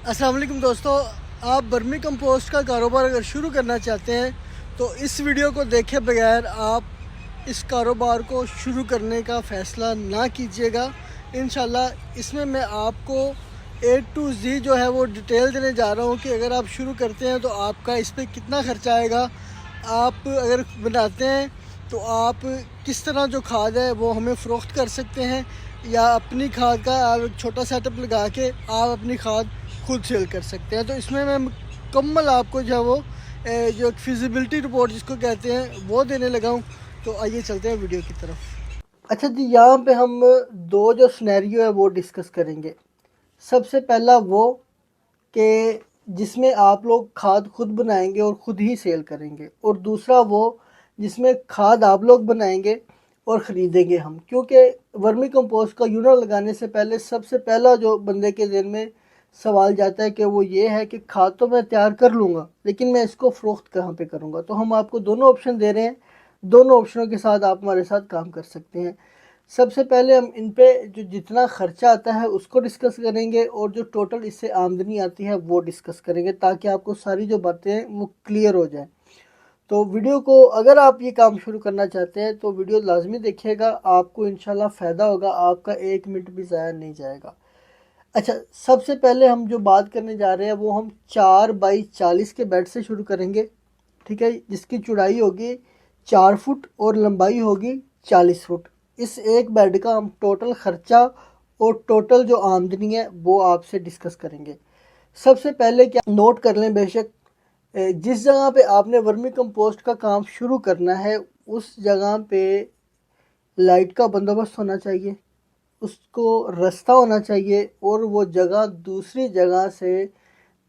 अस्सलाम वालेकुम दोस्तों, आप वर्मी कंपोस्ट का कारोबार अगर शुरू करना चाहते हैं तो इस वीडियो को देखे बगैर आप इस कारोबार को शुरू करने का फ़ैसला ना कीजिएगा। इंशाल्लाह इसमें मैं आपको A to Z जो है वो डिटेल देने जा रहा हूँ कि अगर आप शुरू करते हैं तो आपका इस पर कितना खर्चा आएगा। आप अगर बनाते हैं तो आप किस तरह जो खाद है वो हमें फ़रोख्त कर सकते हैं, या अपनी खाद का आप एक छोटा सेटअप लगा के आप अपनी खाद खुद सेल कर सकते हैं। तो इसमें मैं मुकम्मल आपको जो है वो जो फिजिबिलिटी रिपोर्ट जिसको कहते हैं वो देने लगा हूँ। तो आइए चलते हैं वीडियो की तरफ। अच्छा जी, यहाँ पे हम दो जो सिनेरियो है वो डिस्कस करेंगे। सबसे पहला वो कि जिसमें आप लोग खाद खुद बनाएंगे और ख़ुद ही सेल करेंगे, और दूसरा वो जिसमें खाद आप लोग बनाएंगे और ख़रीदेंगे हम। क्योंकि वर्मी कंपोस्ट का यूनिट लगाने से पहले सबसे पहला जो बंदे के ज़हन में सवाल जाता है कि वो ये है कि खाद तो मैं तैयार कर लूँगा लेकिन मैं इसको फ़रोख्त कहाँ पे करूँगा। तो हम आपको दोनों ऑप्शन दे रहे हैं, दोनों ऑप्शनों के साथ आप हमारे साथ काम कर सकते हैं। सबसे पहले हम इन पे जो जितना ख़र्चा आता है उसको डिस्कस करेंगे, और जो टोटल इससे आमदनी आती है वो डिस्कस करेंगे, ताकि आपको सारी जो बातें हैं वो क्लियर हो जाए। तो वीडियो को अगर आप ये काम शुरू करना चाहते हैं तो वीडियो लाजमी देखिएगा, आपको इंशाल्लाह फ़ायदा होगा, आपका 1 मिनट भी ज़ाया नहीं जाएगा। अच्छा, सबसे पहले हम जो बात करने जा रहे हैं वो हम 4x40 के बेड से शुरू करेंगे, ठीक है, जिसकी चौड़ाई होगी 4 फुट और लंबाई होगी 40 फुट। इस एक बेड का हम टोटल ख़र्चा और टोटल जो आमदनी है वो आपसे डिस्कस करेंगे। सबसे पहले क्या नोट कर लें, बेशक जिस जगह पे आपने वर्मी कंपोस्ट का काम शुरू करना है उस जगह पे लाइट का बंदोबस्त होना चाहिए, उसको रास्ता होना चाहिए, और वो जगह दूसरी जगह से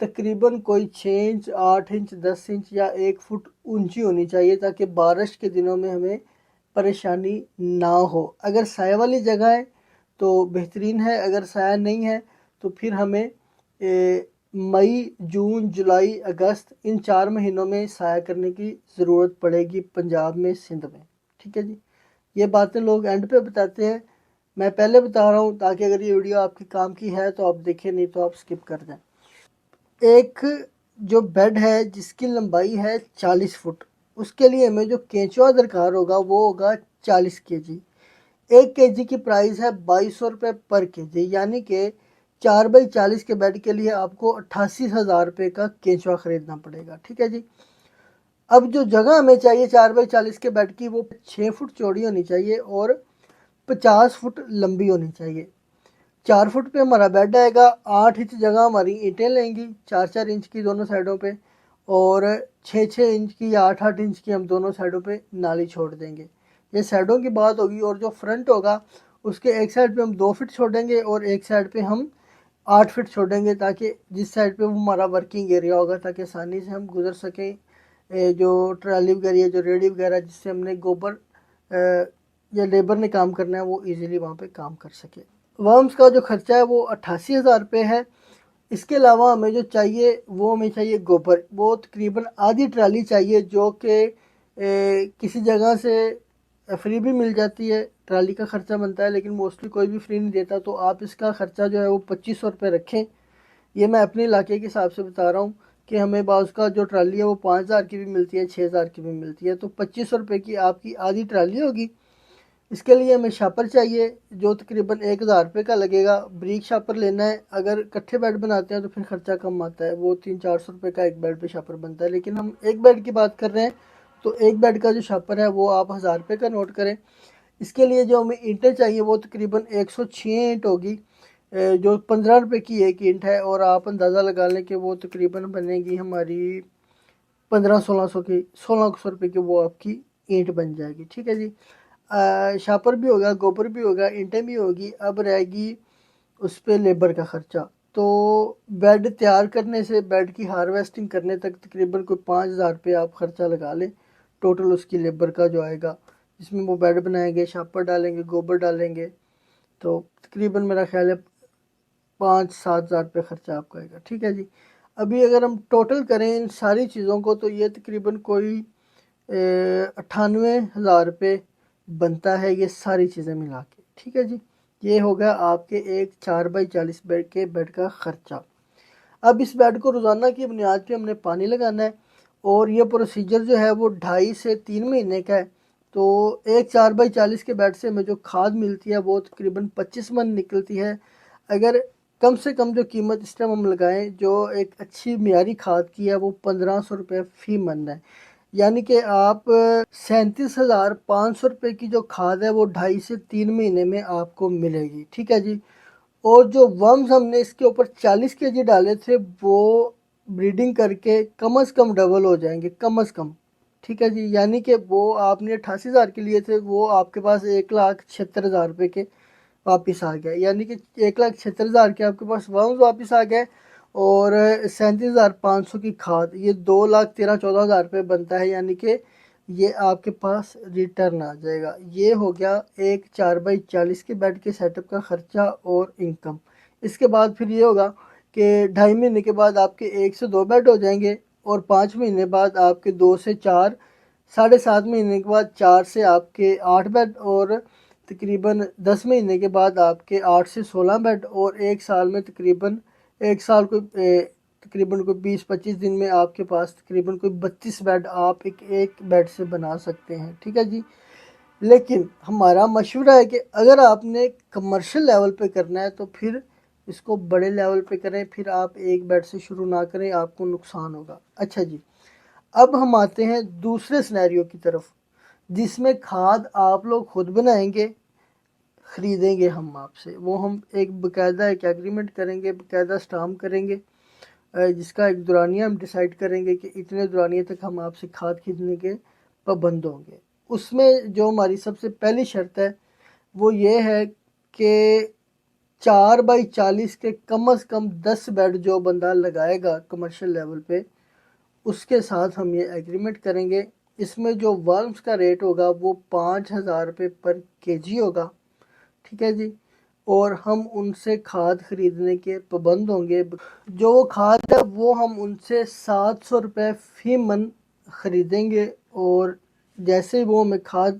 तकरीबन कोई 6 इंच 8 इंच 10 इंच या 1 फुट ऊंची होनी चाहिए, ताकि बारिश के दिनों में हमें परेशानी ना हो। अगर साया वाली जगह है तो बेहतरीन है, अगर साया नहीं है तो फिर हमें मई जून जुलाई अगस्त इन 4 महीनों में साया करने की ज़रूरत पड़ेगी पंजाब में, सिंध में। ठीक है जी, ये बातें लोग एंड पे बताते हैं, मैं पहले बता रहा हूँ ताकि अगर ये वीडियो आपके काम की है तो आप देखें, नहीं तो आप स्किप कर दें। एक जो बेड है जिसकी लंबाई है 40 फुट, उसके लिए हमें जो केंचुआ दरकार होगा वो होगा 40 केजी। 1 केजी की प्राइस है 2200 रुपये पर केजी, यानी कि 4x40 के बेड के लिए आपको 88,000 रुपये का केंचुआ ख़रीदना पड़ेगा। ठीक है जी। अब जो जगह हमें चाहिए 4x40 के बेड की वो 6 फुट चौड़ी होनी चाहिए और 50 फुट लंबी होनी चाहिए। 4 फुट पे हमारा बेड आएगा, 8 इंच जगह हमारी ईंटें लेंगी 4-4 इंच की दोनों साइडों पे, और 6-6 इंच की या 8-8 इंच की हम दोनों साइडों पे नाली छोड़ देंगे। ये साइडों की बात होगी, और जो फ्रंट होगा उसके एक साइड पे हम 2 फीट छोड़ेंगे और एक साइड पे हम 8 फीट छोड़ेंगे, ताकि जिस साइड पे वो हमारा वर्किंग एरिया होगा ताकि आसानी से हम गुजर सकें। जो ट्राली वगैरह या जो रेडी वगैरह जिससे हमने गोबर या लेबर ने काम करना है वो इजीली वहाँ पे काम कर सके। वर्म्स का जो खर्चा है वो 88,000 रुपये है। इसके अलावा हमें जो चाहिए वो हमें चाहिए गोबर, वो तकरीबन आधी ट्राली चाहिए, जो कि किसी जगह से फ्री भी मिल जाती है, ट्राली का ख़र्चा बनता है, लेकिन मोस्टली कोई भी फ्री नहीं देता। तो आप इसका ख़र्चा जो है वो 2500 रुपये रखें। ये मैं अपने इलाके के हिसाब से बता रहा हूँ कि हमें बाज़ का जो ट्राली है वो 5,000 की भी मिलती है, 6,000 की भी मिलती है, तो 2500 रुपये की आपकी आधी ट्राली होगी। इसके लिए हमें शापर चाहिए जो तकरीबन 1,000 रुपये का लगेगा। ब्रीक शापर लेना है, अगर इकट्ठे बेड बनाते हैं तो फिर ख़र्चा कम आता है, वो 300-400 रुपये का एक बेड पे शापर बनता है, लेकिन हम एक बेड की बात कर रहे हैं तो एक बेड का जो शापर है वो आप 1,000 रुपये का नोट करें। इसके लिए जो हमें ईंटें चाहिए वो तकरीबन 106 ईंट होगी, जो 15 रुपये की एक ईंट है, और आप अंदाज़ा लगा लें कि वो तकरीबन बनेगी हमारी 1500-1600 की, 1600 रुपये की वो आपकी ईंट बन जाएगी। ठीक है जी। शापर भी होगा, गोबर भी होगा, ईंटें भी होगी। अब रहेगी उस पर लेबर का ख़र्चा। तो बेड तैयार करने से बेड की हार्वेस्टिंग करने तक तकरीबन कोई 5,000 रुपये आप ख़र्चा लगा लें, टोटल उसकी लेबर का जो आएगा, जिसमें वो बेड बनाएंगे, शापर डालेंगे, गोबर डालेंगे, तो तकरीबन मेरा ख्याल है 5-7 हज़ार रुपये ख़र्चा आपका आएगा। ठीक है जी। अभी अगर हम टोटल करें इन सारी चीज़ों को तो ये तकरीबन कोई 98,000 रुपये बनता है, ये सारी चीज़ें मिला के। ठीक है जी, ये होगा आपके एक 4x40 बेड के बेड का ख़र्चा। اب اس بیڈ کو روزانہ کی بنیاد پہ ہم نے پانی لگانا ہے، اور یہ پروسیجر جو ہے وہ 2.5 سے 3 مہینے کا ہے۔ تو ایک 4x40 کے بیڈ سے ہمیں جو کھاد ملتی ہے وہ تقریباً 25 من نکلتی ہے۔ اگر کم سے کم جو قیمت اس ٹائم ہم لگائیں جو ایک اچھی معیاری کھاد کی ہے وہ 1500 روپے فی من ہے، یعنی کہ آپ 37,500 روپے کی جو کھاد ہے وہ 2.5 سے 3 مہینے میں آپ کو ملے گی، ٹھیک ہے جی۔ اور جو ورمز ہم نے اس کے اوپر 40 kg ڈالے تھے وہ بریڈنگ کر کے کم از کم ڈبل ہو جائیں گے، کم از کم، ٹھیک ہے جی۔ یعنی کہ وہ آپ نے 88,000 کے لیے تھے، وہ آپ کے پاس 1,76,000 روپے کے واپس آ گئے، یعنی کہ 1,76,000 کے آپ کے پاس ورمز واپس آ گئے، اور 37,500 کی کھاد، یہ 2,13,14,000 روپے بنتا ہے، یعنی کہ یہ آپ کے پاس ریٹرن آ جائے گا۔ یہ ہو گیا ایک 4x40 کے بیڈ کے سیٹ اپ کا خرچہ اور انکم۔ اس کے بعد پھر یہ ہوگا کہ 2.5 مہینے کے بعد آپ کے 1 سے 2 بیڈ ہو جائیں گے، اور 5 مہینے بعد آپ کے 2 سے 4، 7.5 مہینے کے بعد 4 سے آپ کے 8 بیڈ، اور تقریباً 10 مہینے کے بعد آپ کے 8 سے 16 بیڈ، اور ایک سال میں تقریباً ایک سال کو تقریباً کوئی 20-25 دن میں آپ کے پاس تقریباً کوئی 32 بیڈ آپ ایک بیڈ سے بنا سکتے ہیں، ٹھیک ہے جی۔ لیکن ہمارا مشورہ ہے کہ اگر آپ نے کمرشل لیول پہ کرنا ہے تو پھر اس کو بڑے لیول پہ کریں، پھر آپ ایک بیڈ سے شروع نہ کریں، آپ کو نقصان ہوگا۔ اچھا جی، اب ہم آتے ہیں دوسرے سنیریو کی طرف، جس میں کھاد آپ لوگ خود بنائیں گے، خریدیں گے ہم آپ سے، وہ ہم ایک باقاعدہ ایک ایگریمنٹ کریں گے، باقاعدہ اسٹامپ کریں گے، جس کا ایک دورانیہ ہم ڈیسائیڈ کریں گے کہ اتنے دورانیے تک ہم آپ سے کھاد خریدنے کے پابند ہوں گے۔ اس میں جو ہماری سب سے پہلی شرط ہے وہ یہ ہے کہ 4x40 کے کم از کم 10 بیڈ جو بندہ لگائے گا کمرشل لیول پہ، اس کے ساتھ ہم یہ ایگریمنٹ کریں گے۔ اس میں جو ورمز کا ریٹ ہوگا وہ 5,000 روپے پر kg ہوگا، ٹھیک ہے جی، اور ہم ان سے کھاد خریدنے کے پابند ہوں گے۔ جو وہ کھاد ہے وہ ہم ان سے 700 روپے فی من خریدیں گے، اور جیسے وہ ہمیں کھاد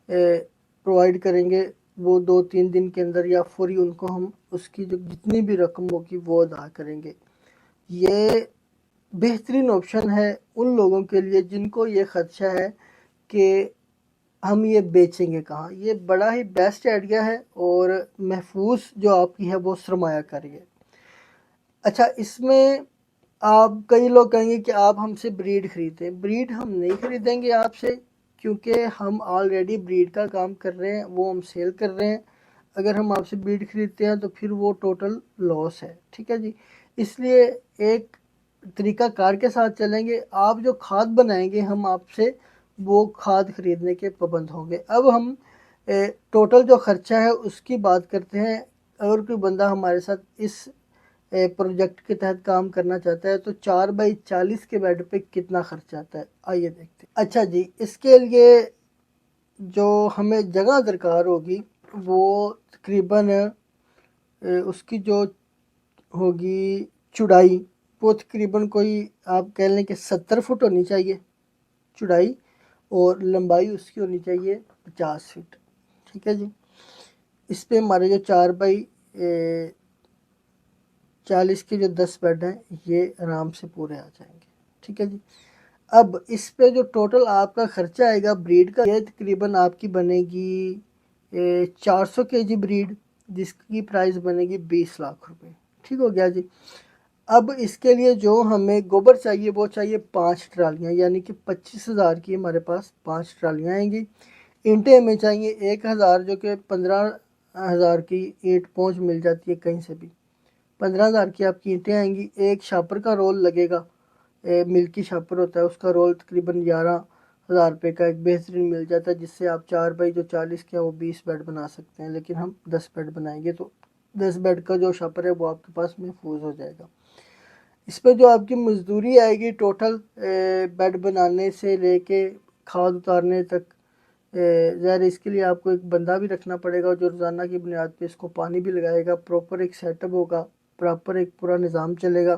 پرووائڈ کریں گے وہ 2-3 دن کے اندر یا فوری ان کو ہم اس کی جو جتنی بھی رقم ہوگی وہ ادا کریں گے۔ یہ بہترین آپشن ہے ان لوگوں کے لیے جن کو یہ خدشہ ہے کہ ہم یہ بیچیں گے کہاں۔ یہ بڑا ہی بیسٹ آئیڈیا ہے اور محفوظ جو آپ کی ہے وہ سرمایہ کاری ہے۔ اچھا، اس میں آپ کئی لوگ کہیں گے کہ آپ ہم سے بریڈ خریدیں، بریڈ ہم نہیں خریدیں گے آپ سے، کیونکہ ہم آلریڈی بریڈ کا کام کر رہے ہیں، وہ ہم سیل کر رہے ہیں۔ اگر ہم آپ سے بریڈ خریدتے ہیں تو پھر وہ ٹوٹل لاس ہے، ٹھیک ہے جی۔ اس لیے ایک طریقہ کار کے ساتھ چلیں گے، آپ جو کھاد بنائیں گے ہم آپ سے وہ کھاد خریدنے کے پابند ہوں گے۔ اب ہم ٹوٹل جو خرچہ ہے اس کی بات کرتے ہیں۔ اگر کوئی بندہ ہمارے ساتھ اس پروجیکٹ کے تحت کام کرنا چاہتا ہے تو 4x40 کے بیڈ پہ کتنا خرچ آتا ہے، آئیے دیکھتے ہیں۔ اچھا جی، اس کے لیے جو ہمیں جگہ درکار ہوگی وہ تقریباً اس کی جو ہوگی چوڑائی وہ تقریباً کوئی آپ کہہ لیں کہ 70 فٹ ہونی چاہیے چوڑائی، اور لمبائی اس کی ہونی چاہیے 50 فٹ، ٹھیک ہے جی۔ اس پہ ہمارے جو 4x40 کے جو 10 بیڈ ہیں یہ آرام سے پورے آ جائیں گے، ٹھیک ہے جی۔ اب اس پہ جو ٹوٹل آپ کا خرچہ آئے گا بریڈ کا، یہ تقریباً آپ کی بنے گی 400 kg بریڈ، جس کی پرائز بنے گی 20 لاکھ روپے، ٹھیک ہو گیا جی۔ اب اس کے لیے جو ہمیں گوبر چاہیے وہ چاہیے 5 ٹرالیاں، یعنی کہ 25,000 کی ہمارے پاس 5 ٹرالیاں آئیں گی۔ اینٹیں ہمیں چاہیے 1,000، جو کہ 15,000 کی اینٹ پہنچ مل جاتی ہے کہیں سے بھی، 15,000 کی آپ کی اینٹیں آئیں گی۔ ایک شاپر کا رول لگے گا، ملکی شاپر ہوتا ہے، اس کا رول تقریباً 11,000 روپے کا ایک بہترین مل جاتا ہے، جس سے آپ 4x40 کے وہ 20 بیڈ بنا سکتے ہیں، لیکن ہم 10 بیڈ بنائیں گے تو 10 بیڈ کا جو شاپر ہے وہ آپ کے پاس محفوظ ہو جائے گا۔ اس پہ جو آپ کی مزدوری آئے گی ٹوٹل بیڈ بنانے سے لے کے کھاد اتارنے تک، ظاہر اس کے لیے آپ کو ایک بندہ بھی رکھنا پڑے گا جو روزانہ کی بنیاد پہ اس کو پانی بھی لگائے گا، پراپر ایک سیٹ اپ ہوگا، پراپر ایک پورا نظام چلے گا۔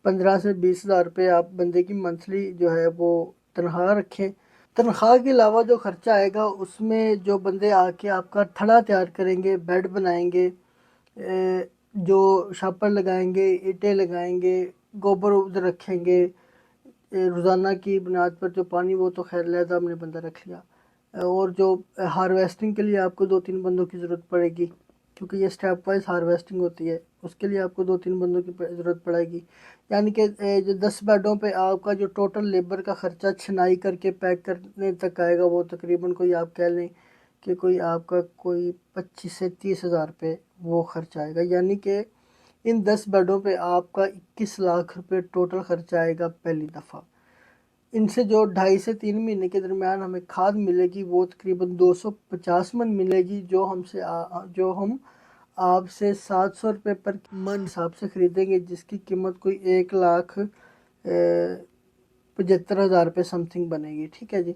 15 سے 20,000 روپے آپ بندے کی منتھلی جو ہے وہ تنخواہ رکھیں۔ تنخواہ کے علاوہ جو خرچہ آئے گا اس میں جو بندے آ کے آپ کا تھڑا تیار کریں گے، بیڈ بنائیں گے، जो शापर लगाएंगे, ईंटें लगाएंगे, गोबर उधर रखेंगे, रोज़ाना की बुनियाद पर जो पानी, वो तो खैर लहदा हमने बंदा रख लिया। और जो हार्वेस्टिंग के लिए आपको 2-3 बंदों की ज़रूरत पड़ेगी, क्योंकि ये स्टेप वाइज हार्वेस्टिंग होती है, उसके लिए आपको 2-3 बंदों की ज़रूरत पड़ेगी। यानी कि जो 10 बेडों पे आपका जो टोटल लेबर का ख़र्चा छनाई करके पैक करने तक आएगा, वो तकरीबन कोई आप कह लें कि कोई आपका कोई 25 से 30 हज़ार रुपये वो खर्चा आएगा। यानी कि इन 10 बेडों पे आपका 21 लाख रुपए टोटल खर्चा आएगा पहली दफ़ा। इनसे जो 2.5 से 3 महीने के दरमियान हमें खाद मिलेगी, वो तकरीबन 250 मन मिलेगी, जो हम आपसे 700 रुपये पर मन हिसाब से ख़रीदेंगे, जिसकी कीमत कोई 1,75,000 रुपये समथिंग बनेगी। ठीक है जी।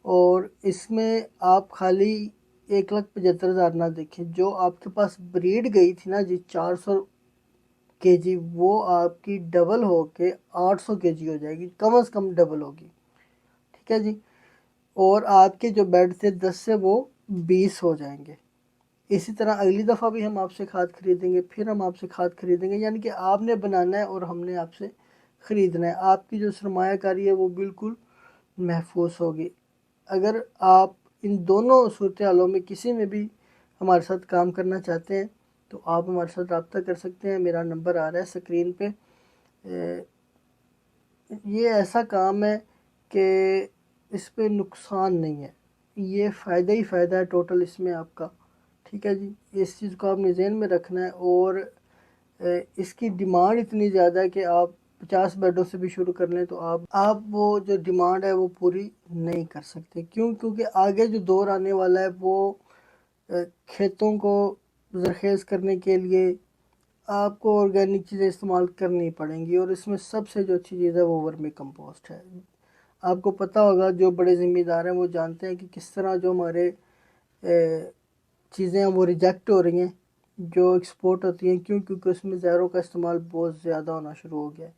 और इसमें आप खाली 1,75,000 ना देखें, जो आपके पास ब्रीड गई थी ना जी 400 केजी, वो आपकी डबल हो के 800 केजी हो जाएगी, कम से कम डबल होगी। ठीक है जी। और आपके जो बेड थे 10 से वो 20 हो जाएंगे। इसी तरह अगली दफ़ा भी हम आपसे खाद खरीदेंगे, फिर हम आपसे खाद खरीदेंगे, यानी कि आपने बनाना है और हमने आपसे ख़रीदना है। आपकी जो सरमायाकारी है वो बिल्कुल महफूज होगी। अगर आप इन दोनों सूरत हालों में किसी में भी हमारे साथ काम करना चाहते हैं, तो आप हमारे साथ रब्ता कर सकते हैं। मेरा नंबर आ रहा है स्क्रीन पे। ये ऐसा काम है कि इस पे नुकसान नहीं है, ये फ़ायदा ही फ़ायदा है टोटल इसमें आपका। ठीक है जी। इस चीज़ को आपने ज़हन में रखना है। और इसकी डिमांड इतनी ज़्यादा है कि आप 50 बेडों से भी शुरू कर लें तो आप वो जो डिमांड है वो पूरी नहीं कर सकते। क्यों? क्योंकि आगे जो दौर आने वाला है वो खेतों को ज़रख़ेज़ करने के लिए आपको ऑर्गेनिक चीज़ें इस्तेमाल करनी पड़ेंगी, और इसमें सबसे जो अच्छी चीज़ है वो वर्मी कंपोस्ट है। आपको पता होगा, जो बड़े ज़िम्मेदार हैं वो जानते हैं कि किस तरह जो हमारे चीज़ें हैं वो रिजेक्ट हो रही हैं, जो एक्सपोर्ट होती हैं। क्यों? क्योंकि उसमें ज़हरों का इस्तेमाल बहुत ज़्यादा होना शुरू हो गया है।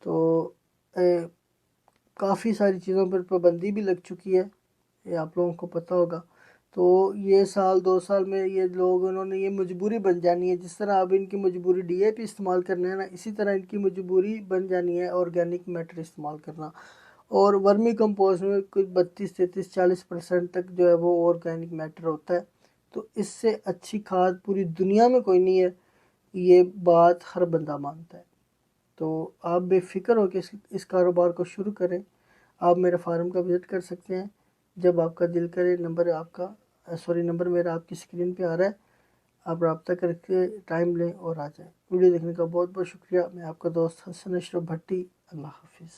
तो काफ़ी सारी चीज़ों पर पाबंदी भी लग चुकी है, ये आप लोगों को पता होगा। तो ये साल 2 साल में ये लोग, उन्होंने ये मजबूरी बन जानी है। जिस तरह अब इनकी मजबूरी DAP इस्तेमाल करना है ना, इसी तरह इनकी मजबूरी बन जानी है ऑर्गेनिक मैटर इस्तेमाल करना। और वर्मी कंपोस्ट में कुछ 32-33-40% तक जो है वो ऑर्गेनिक मैटर होता है। तो इससे अच्छी खाद पूरी दुनिया में कोई नहीं है, ये बात हर बंदा मानता है। तो आप बेफ़िक्र हो के इस कारोबार को शुरू करें। आप मेरे फार्म का विज़िट कर सकते हैं जब आपका दिल करे। नंबर मेरा आपकी स्क्रीन पे आ रहा है। आप रब्ता करके टाइम लें और आ जाएं। वीडियो देखने का बहुत बहुत शुक्रिया। मैं आपका दोस्त हसन अशरफ भट्टी। अल्लाह हाफिज़।